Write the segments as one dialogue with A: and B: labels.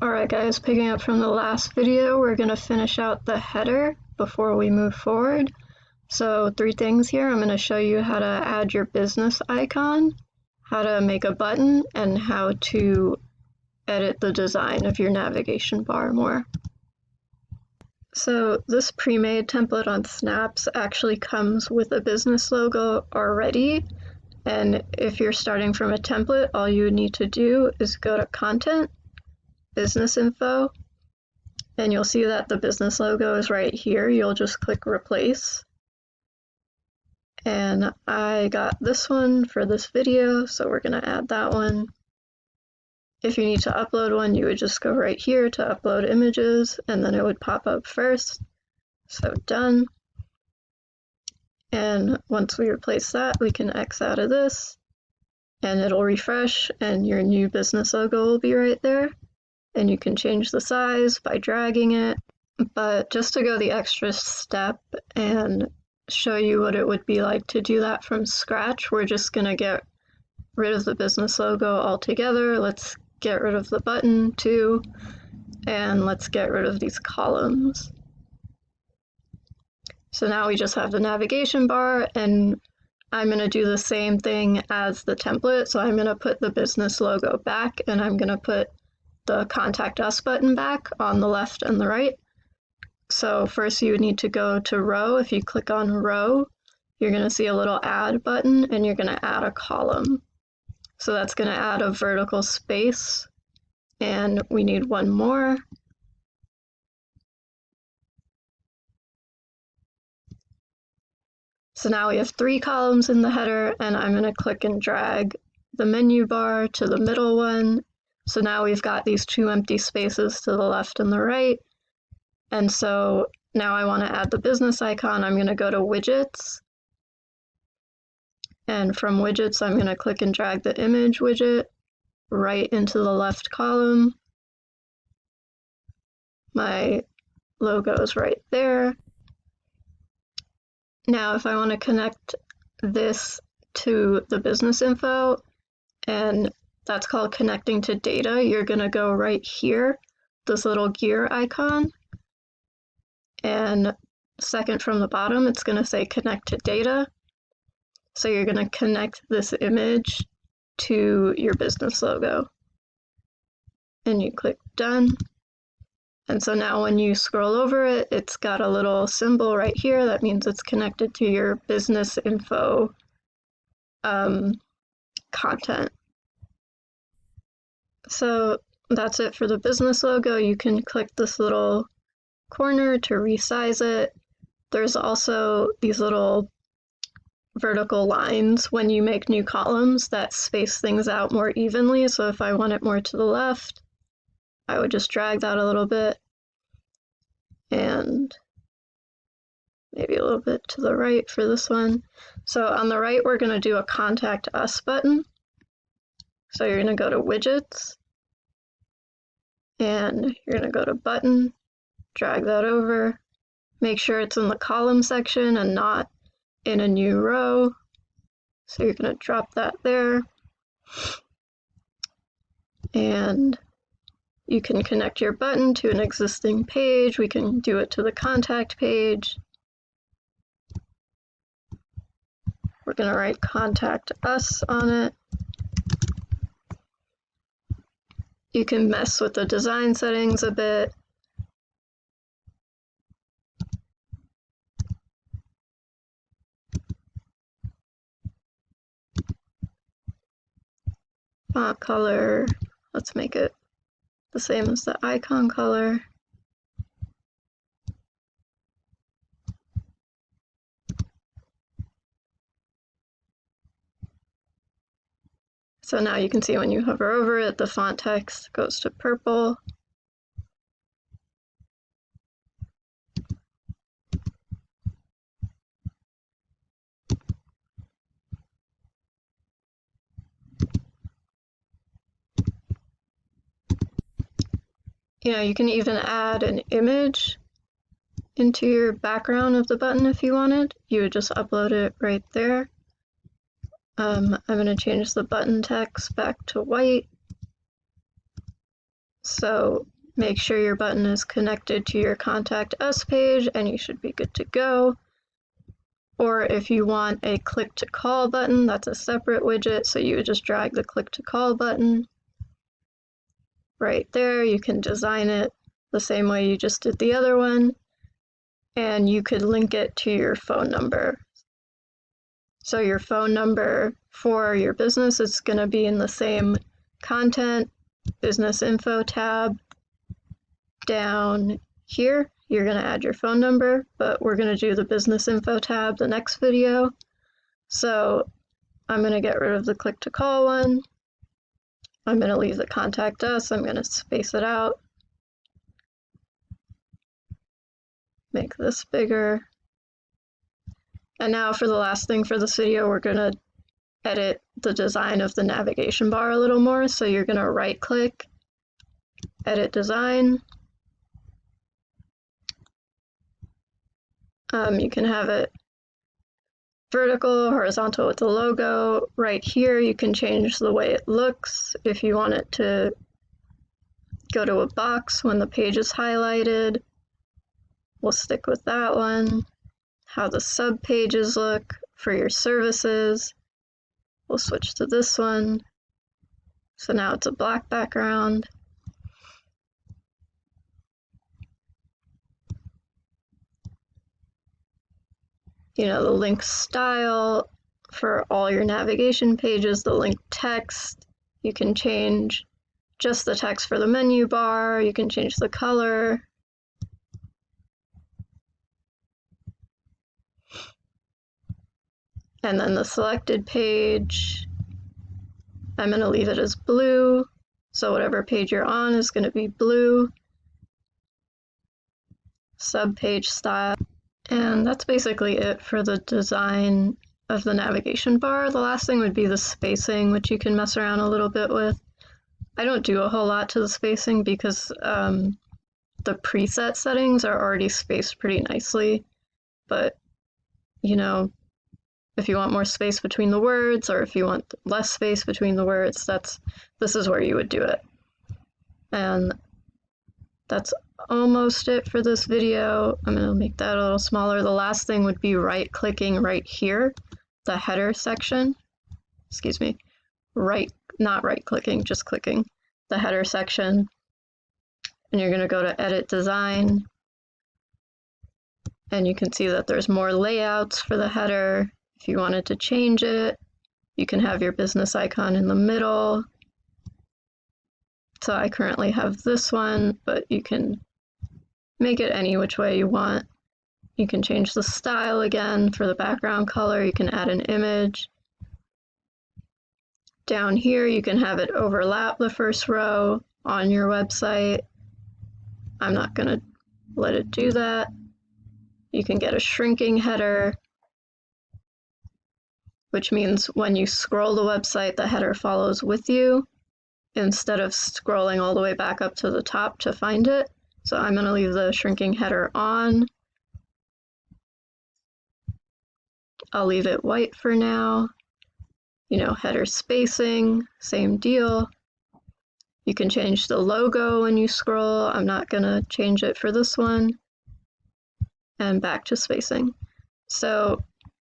A: Alright guys, picking up from the last video, we're going to finish out the header before we move forward. So 3 things here. I'm going to show you how to add your business icon, how to make a button, and how to edit the design of your navigation bar more. So this pre-made template on Snaps actually comes with a business logo already, and if you're starting from a template, all you would need to do is go to Content, Business Info, and you'll see that the business logo is right here. You'll just click Replace. And I got this one for this video, so we're going to add that one. If you need to upload one, you would just go right here to upload images, and then it would pop up first. So done. And once we replace that, we can X out of this, and it'll refresh, and your new business logo will be right there. And you can change the size by dragging it. But just to go the extra step and show you what it would be like to do that from scratch, we're just going to get rid of the business logo altogether. Let's get rid of the button too, and let's get rid of these columns. So now we just have the navigation bar, and I'm going to do the same thing as the template. So I'm going to put the business logo back, and I'm going to put the Contact Us button back on the left and the right. So first you would need to go to row. If you click on row, you're going to see a little add button, and you're going to add a column. So that's going to add a vertical space, and we need one more. So now we have 3 columns in the header, and I'm going to click and drag the menu bar to the middle one. So now we've got these 2 empty spaces to the left and the right. And so now I want to add the business icon. I'm going to go to Widgets. And from Widgets, I'm going to click and drag the image widget right into the left column. My logo is right there. Now, if I want to connect this to the business info, and that's called connecting to data, you're going to go right here, this little gear icon, and second from the bottom, it's going to say connect to data. So you're going to connect this image to your business logo, and you click done. And so now when you scroll over it, it's got a little symbol right here. That means it's connected to your business info content. So that's it for the business logo. You can click this little corner to resize it. There's also these little vertical lines when you make new columns that space things out more evenly. So if I want it more to the left, I would just drag that a little bit, and maybe a little bit to the right for this one. So on the right, we're going to do a Contact Us button. So you're going to go to Widgets, and you're going to go to Button, drag that over, make sure it's in the column section and not in a new row. So you're going to drop that there, and you can connect your button to an existing page. We can do it to the contact page. We're going to write Contact Us on it. You can mess with the design settings a bit. Font color, let's make it the same as the icon color. So now you can see when you hover over it, the font text goes to purple. You know, you can even add an image into your background of the button if you wanted. You would just upload it right there. I'm going to change the button text back to white. So make sure your button is connected to your Contact Us page and you should be good to go. Or if you want a click to call button, that's a separate widget, so you would just drag the click to call button right there. You can design it the same way you just did the other one, and you could link it to your phone number. So your phone number for your business is going to be in the same content, business info tab down here. You're going to add your phone number, but we're going to do the business info tab the next video. So I'm going to get rid of the click to call one. I'm going to leave the Contact Us. I'm going to space it out. Make this bigger. And now for the last thing for this video, we're going to edit the design of the navigation bar a little more. So you're going to right click, edit design. You can have it vertical, horizontal with the logo. Right here, you can change the way it looks. If you want it to go to a box when the page is highlighted, we'll stick with that one. How the sub pages look for your services, we'll switch to this one. So now it's a black background. You know, the link style for all your navigation pages, the link text, you can change just the text for the menu bar, you can change the color. And then the selected page, I'm going to leave it as blue. So whatever page you're on is going to be blue. Subpage style. And that's basically it for the design of the navigation bar. The last thing would be the spacing, which you can mess around a little bit with. I don't do a whole lot to the spacing because the preset settings are already spaced pretty nicely. But, you know, if you want more space between the words or if you want less space between the words, this is where you would do it. And that's almost it for this video. I'm going to make that a little smaller. The last thing would be right-clicking right here, the header section. Excuse me. Not right-clicking, just clicking the header section. And you're going to go to Edit Design. And you can see that there's more layouts for the header. If you wanted to change it, you can have your business icon in the middle. So I currently have this one, but you can make it any which way you want. You can change the style again for the background color. You can add an image. Down here, you can have it overlap the first row on your website. I'm not going to let it do that. You can get a shrinking header, which means when you scroll the website, the header follows with you instead of scrolling all the way back up to the top to find it. So I'm going to leave the shrinking header on. I'll leave it white for now. You know, header spacing, same deal. You can change the logo when you scroll. I'm not going to change it for this one. And back to spacing. So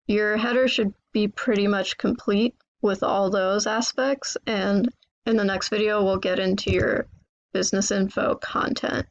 A: your header should be pretty much complete with all those aspects, and in the next video we'll get into your business info content.